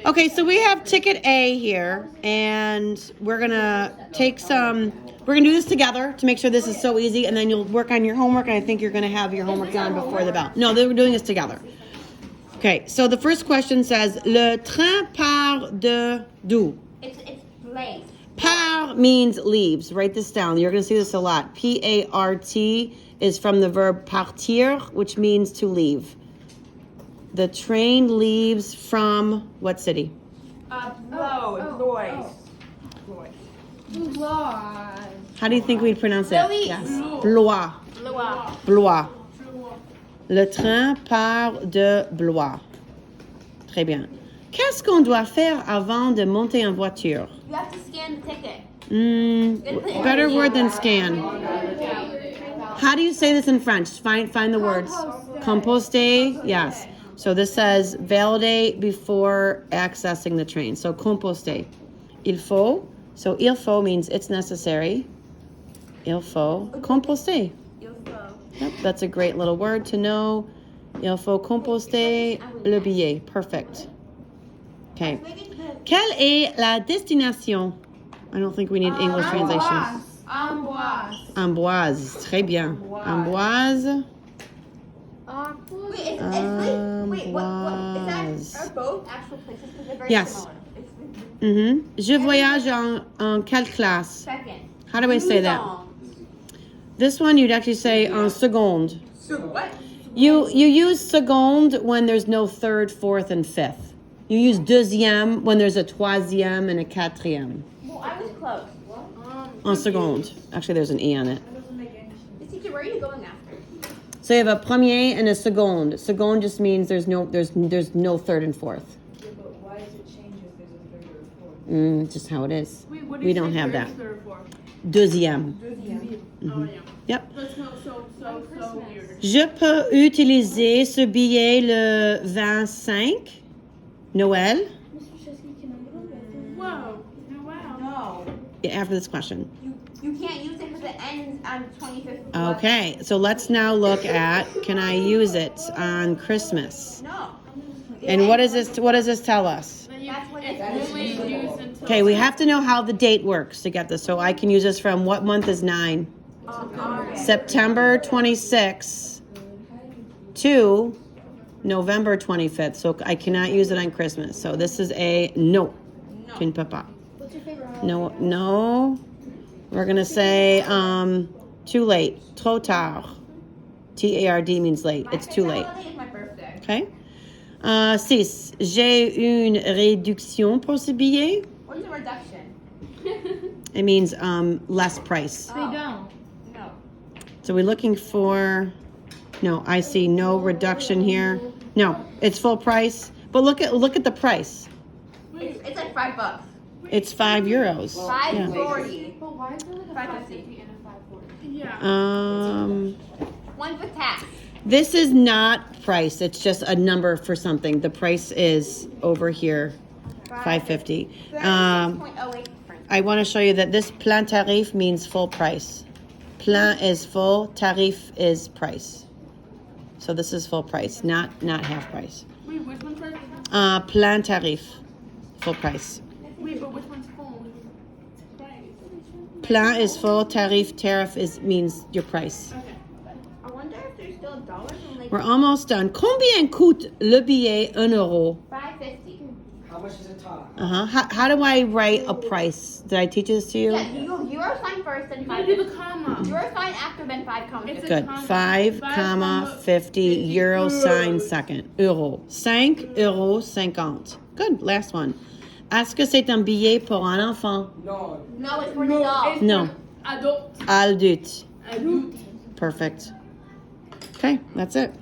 Okay, so we have ticket A here, and we're gonna we're gonna do this together to make sure this is so easy, and then you'll work on your homework, and I think you're gonna have your homework done before the bell. No, we're doing this together. Okay, so the first question says, le train part de d'où? It's place. Part means leaves. Write this down. You're gonna see this a lot. P-A-R-T is from the verb partir, which means to leave. The train leaves from what city? Blois. How do you think we'd pronounce it? Louis. Yes. Blois. Blois. Le train part de Blois. Très bien. Qu'est-ce qu'on doit faire avant de monter en voiture? You have to scan the ticket. Better word than scan. How do you say this in French? Find the words. Composter. Yes. So this says validate before accessing the train. So composter. Il faut. So il faut means it's necessary. Il faut composter. Yep, that's a great little word to know. Il faut composter le billet. Perfect. Okay. Quelle est la destination? I don't think we need English translation. Amboise. Très bien. Amboise. Wait, what? Is that, are both actual places? Because they're very Yes. similar. Je voyage en quelle classe? Second. How do I say that? This one you'd actually say en seconde. So what? You use seconde when there's no third, fourth, and fifth. You use deuxième when there's a troisième and a quatrième. Well, I was close. En seconde. Actually, there's an E on it. Teacher, where are you going after? So you have a premier and a seconde. Seconde just means there's no third and fourth. Yeah, but why does it change if there's a third or a fourth? Just how it is. Wait, what do We you don't say have third, that. third, fourth? Deuxième. Oh, yeah. Yep. That's so weird. Je peux utiliser ce billet le 25, Noël, Whoa. No, wow. No. after this question. You can't use it because it ends on 25th. Okay, so let's now look at, can I use it on Christmas? No. And what does this tell us? That's what It's it's only used until. Okay, we have to know how the date works to get this. So I can use this from what month is 9? September 26th to November 25th. So I cannot use it on Christmas. So this is a no. Tu ne peux pas. What's your favorite No. We're gonna say too late. Trop tard. T-A-R-D means late. It's too late. It's my birthday. Okay. 6. J'ai une réduction pour ce billet. What is a reduction? It means less price. They don't. No. So we're looking for, no, I see no reduction here. No, it's full price. But look at the price. It's like $5. It's €5. Yeah. $5.40. But why is there like a 550 and a 540? Yeah. One with tax. This is not price. It's just a number for something. The price is over here, $5.50. 36.08 difference. I want to show you that this plein tarif means full price. Plein is full, tarif is price. So this is full price, not half price. Wait, which one's first? Plein tarif, full price. Wait, but which one's full? Plein is full, tariff means your price. Okay. I wonder if there's still dollars and like We're almost done. Combien coûte le billet €1? $5.50. How much is a top? How do I write a price? Did I teach this to you? Yeah, euro sign first, then You gotta do the $5. comma. Euro sign after, then 5 comma. It's 50. Good. comma. 5,50 euro sign second. Euro. 5,50 €. Good. Last one. Est-ce que c'est un billet pour un enfant? No. No, it's for the adult. No. Adult. Adulte. Adult. Perfect. Okay, that's it.